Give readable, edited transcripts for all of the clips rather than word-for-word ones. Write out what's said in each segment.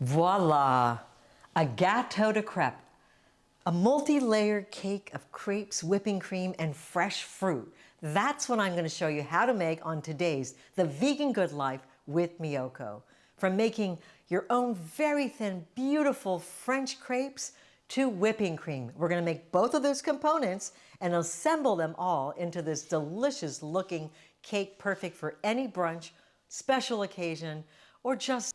Voila, a gâteau de crêpes, a multi-layered cake of crepes, whipping cream, and fresh fruit. That's what I'm going to show you how to make on today's The Vegan Good Life with Miyoko. From making your own very thin, beautiful French crepes to whipping cream. We're going to make both of those components and assemble them all into this delicious looking cake, perfect for any brunch, special occasion, or just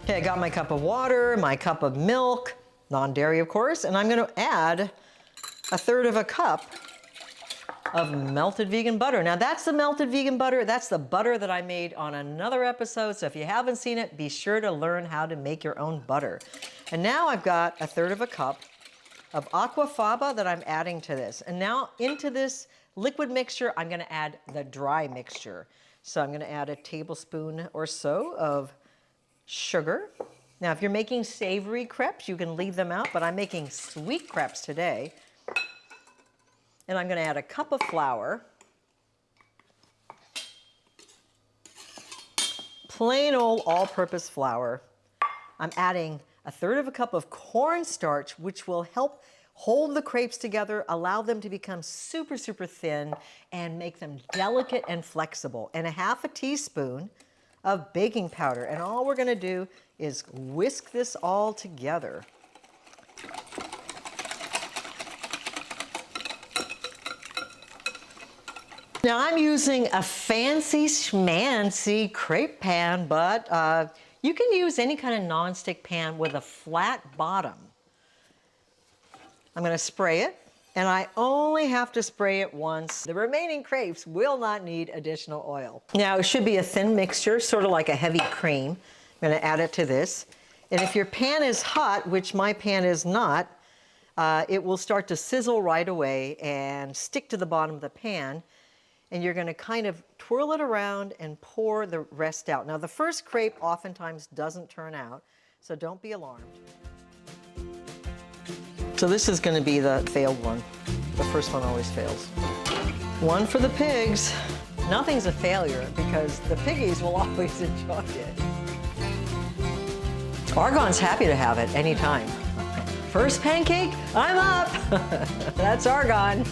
okay, I got my cup of water, my cup of milk, non-dairy of course, and I'm going to add 1/3 cup of melted vegan butter. Now that's the melted vegan butter. That's the butter that I made on another episode. So if you haven't seen it, be sure to learn how to make your own butter. And now I've got 1/3 cup of aquafaba that I'm adding to this. And now into this liquid mixture, I'm going to add the dry mixture. So I'm going to add a tablespoon or so of sugar. Now, if you're making savory crepes, you can leave them out, but I'm making sweet crepes today. And I'm going to add a cup of flour, plain old all-purpose flour. I'm adding 1/3 cup of cornstarch, which will help hold the crepes together, allow them to become super, super thin, and make them delicate and flexible. And 1/2 teaspoon of baking powder. And all we're going to do is whisk this all together. Now I'm using a fancy schmancy crepe pan, but you can use any kind of nonstick pan with a flat bottom. I'm going to spray it, and I only have to spray it once. The remaining crepes will not need additional oil. Now it should be a thin mixture, sort of like a heavy cream. I'm going to add it to this. And if your pan is hot, which my pan is not, it will start to sizzle right away and stick to the bottom of the pan. And you're going to kind of twirl it around and pour the rest out. Now the first crepe oftentimes doesn't turn out, so don't be alarmed. So this is going to be the failed one. The first one always fails. One for the pigs. Nothing's a failure because the piggies will always enjoy it. Argon's happy to have it anytime. First pancake, I'm up. That's Argon.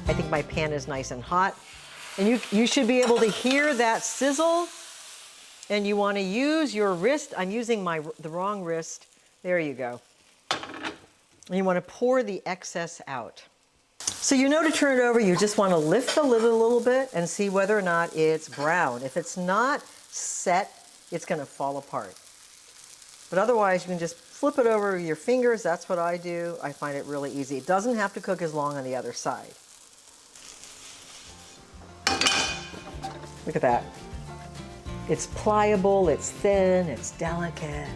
I think my pan is nice and hot. And you should be able to hear that sizzle. And you want to use your wrist. I'm using the wrong wrist. There you go. And you want to pour the excess out. So you know to turn it over, you just want to lift the lid a little bit and see whether or not it's brown. If it's not set, it's going to fall apart. But otherwise, you can just flip it over your fingers. That's what I do. I find it really easy. It doesn't have to cook as long on the other side. Look at that. It's pliable, it's thin, it's delicate.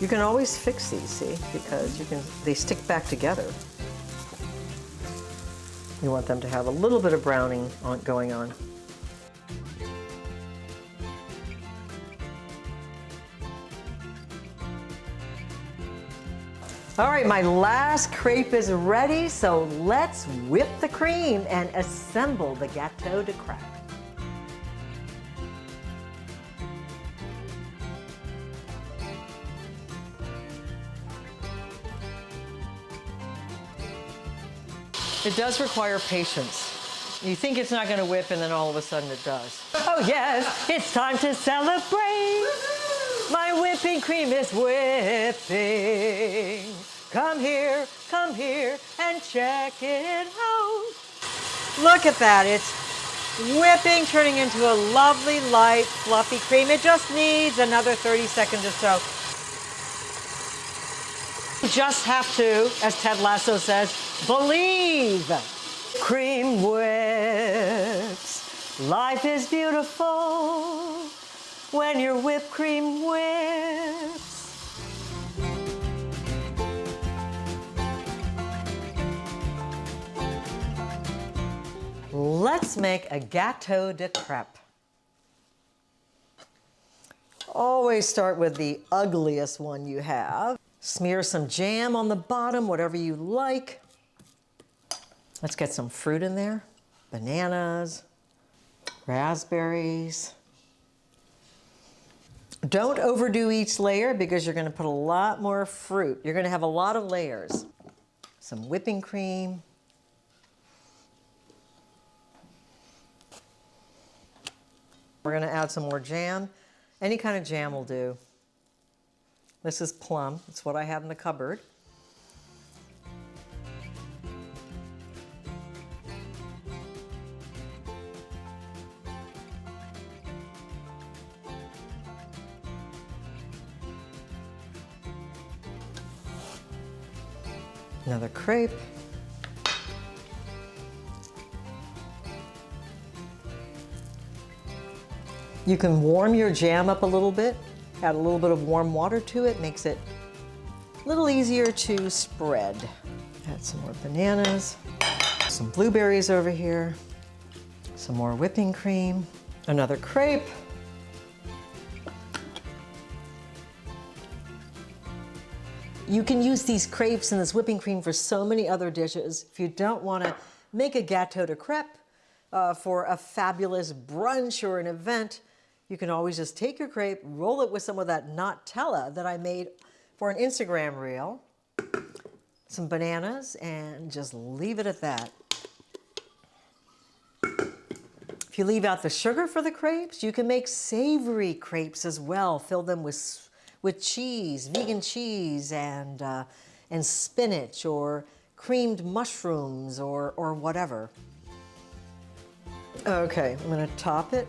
You can always fix these, see, because they stick back together. You want them to have a little bit of browning going on. All right, my last crepe is ready, so let's whip the cream and assemble the Gâteau de Crêpes. It does require patience. You think it's not going to whip, and then all of a sudden it does. Oh yes, it's time to celebrate. My whipping cream is whipping. Come here, and check it out. Look at that, it's whipping, turning into a lovely, light, fluffy cream. It just needs another 30 seconds or so. You just have to, as Ted Lasso says, believe. Cream whips. Life is beautiful when your whipped cream whips. Let's make a Gâteau de Crêpes. Always start with the ugliest one you have. Smear some jam on the bottom, whatever you like. Let's get some fruit in there. Bananas, raspberries. Don't overdo each layer because you're going to put a lot more fruit. You're going to have a lot of layers. Some whipping cream. We're going to add some more jam. Any kind of jam will do. This is plum. It's what I have in the cupboard. Another crepe. You can warm your jam up a little bit, add a little bit of warm water to it, makes it a little easier to spread. Add some more bananas, some blueberries over here, some more whipping cream, another crepe. You can use these crepes and this whipping cream for so many other dishes. If you don't want to make a gâteau de crêpes for a fabulous brunch or an event, you can always just take your crepe, roll it with some of that Nutella that I made for an Instagram reel, some bananas, and just leave it at that. If you leave out the sugar for the crepes, you can make savory crepes as well. Fill them with cheese, vegan cheese, and spinach, or creamed mushrooms, or whatever. Okay, I'm gonna top it.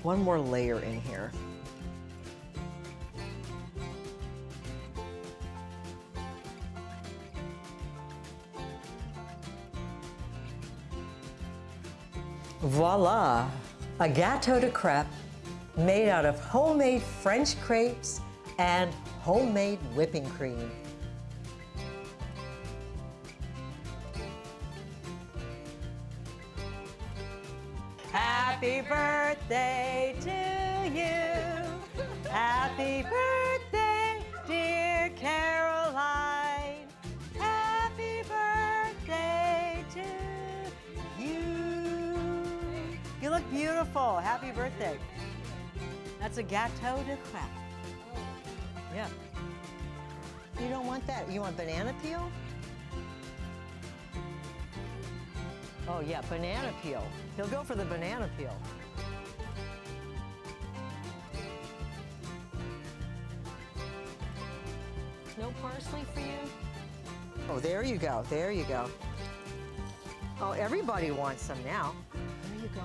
One more layer in here. Voila, a gâteau de crêpes made out of homemade French crepes and homemade whipping cream. Happy birthday to you. Happy birthday, dear Caroline. Happy birthday to you. You look beautiful. Happy birthday. That's a Gâteau de Crêpes. Yeah. You don't want that. You want banana peel? Oh yeah, banana peel. He'll go for the banana peel. No parsley for you? Oh, there you go. There you go. Oh, everybody wants some now. There you go.